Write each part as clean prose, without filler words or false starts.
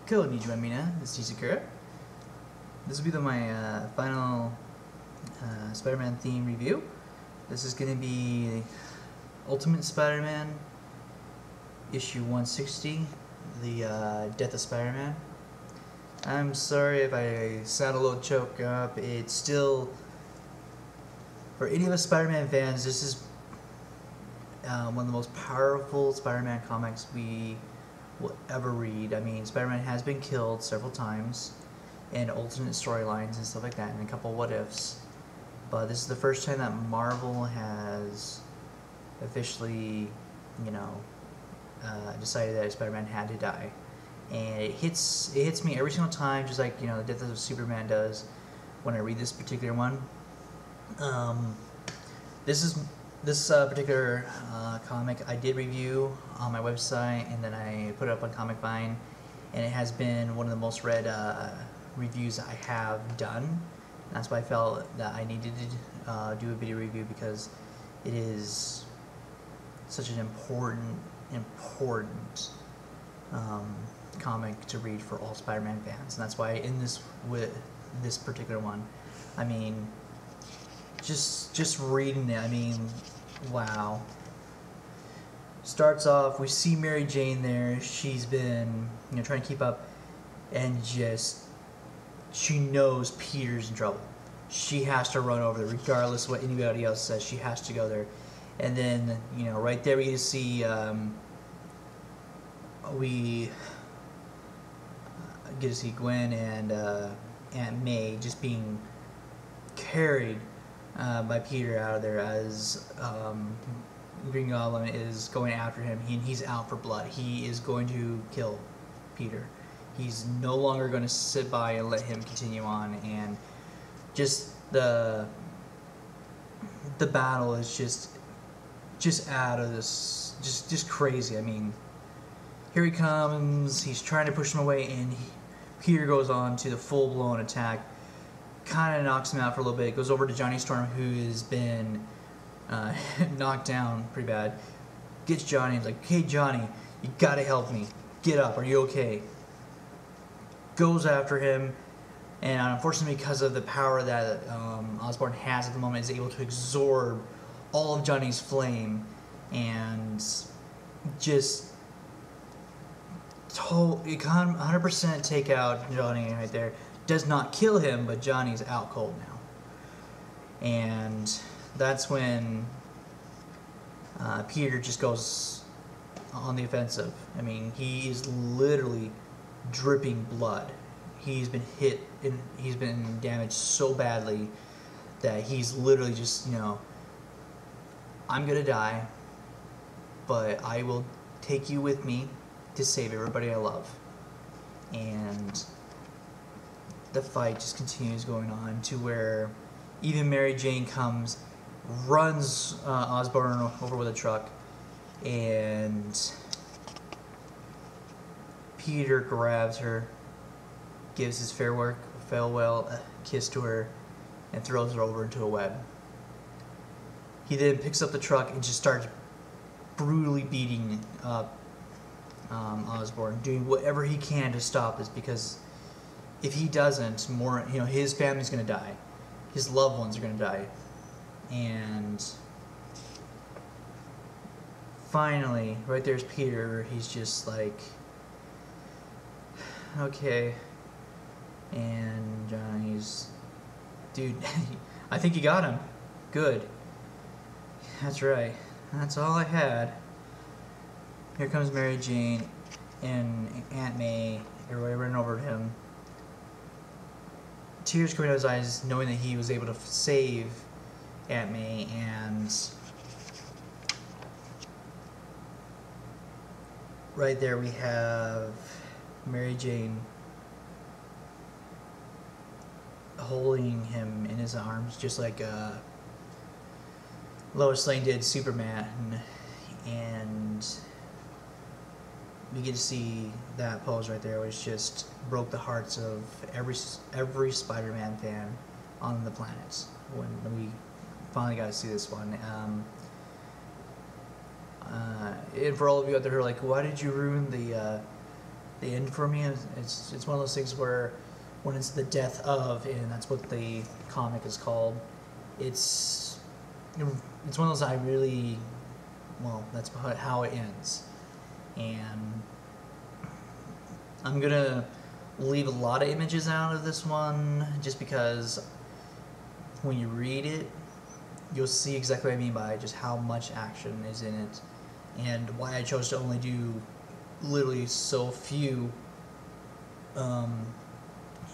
Konnichiwa Mina, this is Sakura. This will be my final Spider-Man theme review. This is going to be Ultimate Spider-Man, issue 160, the Death of Spider-Man. I'm sorry if I sound a little choked up. It's still, for any of us Spider-Man fans, this is one of the most powerful Spider-Man comics we will ever read. I mean, Spider-Man has been killed several times in alternate storylines and stuff like that, and a couple what ifs. But this is the first time that Marvel has officially, decided that Spider-Man had to die, and it hits me every single time, just like the Death of Superman does when I read this particular one. This particular comic I did review on my website, and then I put it up on Comic Vine, and it has been one of the most read reviews I have done. That's why I felt that I needed to do a video review, because it is such an important comic to read for all Spider-Man fans, and that's why in this particular one, I mean, just reading it, I mean, wow. Starts off, we see Mary Jane there. She's been trying to keep up, and she knows Peter's in trouble. She has to run over there regardless of what anybody else says. She has to go there. And then right there we get to see Gwen and Aunt May just being carried by Peter out of there as Green Goblin is going after him. He's out for blood. He is going to kill Peter. He's no longer going to sit by and let him continue on, and just the battle is just out of this, just crazy. I mean, here he comes. He's trying to push him away, and Peter goes on to the full-blown attack. Kind of knocks him out for a little bit. Goes over to Johnny Storm, who has been knocked down pretty bad. Gets Johnny. He's like, "Hey Johnny, you gotta help me. Get up. Are you okay?" Goes after him, and unfortunately, because of the power that Osborn has at the moment, is able to absorb all of Johnny's flame, and just 100% take out Johnny right there. Does not kill him, but Johnny's out cold now. And that's when Peter just goes on the offensive. I mean, he is literally dripping blood. He's been hit and he's been damaged so badly that he's literally just, I'm gonna die, but I will take you with me to save everybody I love. And the fight just continues going on to where even Mary Jane comes, runs Osborn over with a truck, and Peter grabs her, gives his farewell kiss to her, and throws her over into a web. He then picks up the truck and just starts brutally beating up Osborn, doing whatever he can to stop this, because if he doesn't, his family's gonna die, his loved ones are gonna die. And finally, right there's Peter. He's just like, okay. And Johnny's, dude, I think you got him. Good. That's right. That's all I had. Here comes Mary Jane and Aunt May. Everybody running over to him. Tears coming out of his eyes, knowing that he was able to save Aunt May. And right there we have Mary Jane holding him in his arms, just like Lois Lane did Superman, and we get to see that pose right there, which just broke the hearts of every Spider-Man fan on the planet when we finally got to see this one. And for all of you out there who are like, why did you ruin the the end for me. It's one of those things where when it's the death of, and that's what the comic is called, it's one of those I really, well, that's how it ends. And I'm gonna leave a lot of images out of this one just because when you read it, you'll see exactly what I mean by just how much action is in it, and why I chose to only do literally so few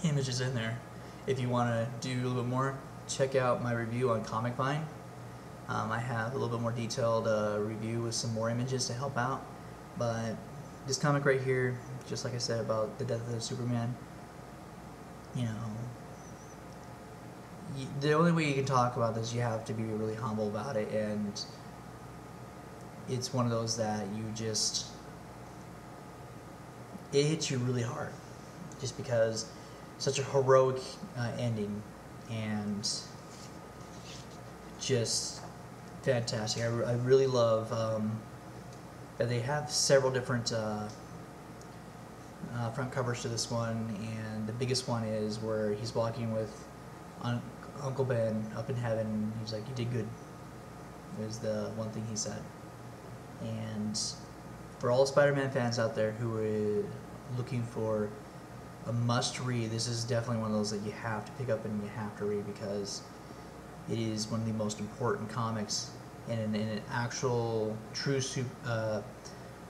images in there. If you want to do a little bit more, check out my review on Comic Vine. I have a little bit more detailed review with some more images to help out, but this comic right here, just like I said about the death of the Superman, you know, the only way you can talk about this, you have to be really humble about it, and it's one of those that you just, it hits you really hard, just because such a heroic ending, and just fantastic. I really love that they have several different front covers to this one, and the biggest one is where he's walking with Uncle Ben up in heaven. He's like, "You did good," was the one thing he said. And for all Spider-Man fans out there who are looking for a must-read, this is definitely one of those that you have to pick up and you have to read, because it is one of the most important comics in an actual true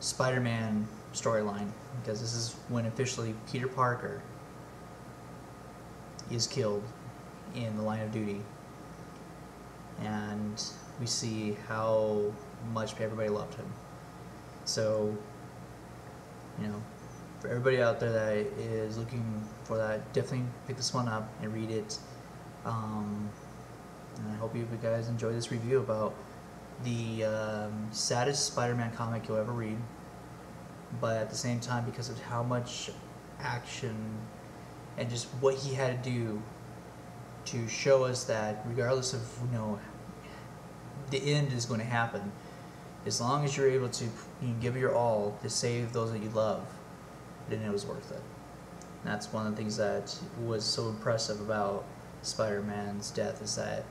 Spider-Man storyline, because this is when officially Peter Parker is killed in the line of duty, and we see how much everybody loved him. So, you know, for everybody out there that is looking for that, definitely pick this one up and read it. And I hope you guys enjoy this review about the saddest Spider-Man comic you'll ever read, but at the same time, because of how much action and just what he had to do to show us that regardless of, you know, the end is going to happen, as long as you're able to give your all to save those that you love, then it was worth it. And that's one of the things that was so impressive about Spider-Man's death, is that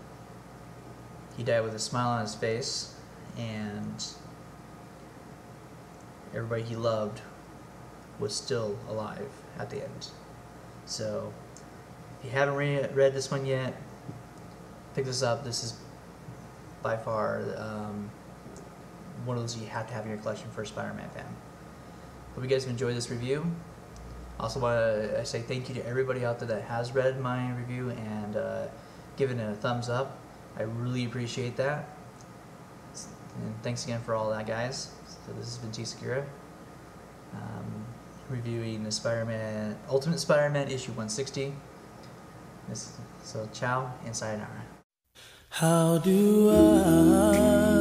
he died with a smile on his face, and everybody he loved was still alive at the end. So if you haven't read this one yet, pick this up. This is by far one of those you have to have in your collection for a Spider-Man fan. Hope you guys have enjoyed this review. Also want to say thank you to everybody out there that has read my review and given it a thumbs up. I really appreciate that. And thanks again for all that, guys. So this has been T. Segura, reviewing the Spider-Man, Ultimate Spider-Man issue 160. So ciao and sayonara. How do I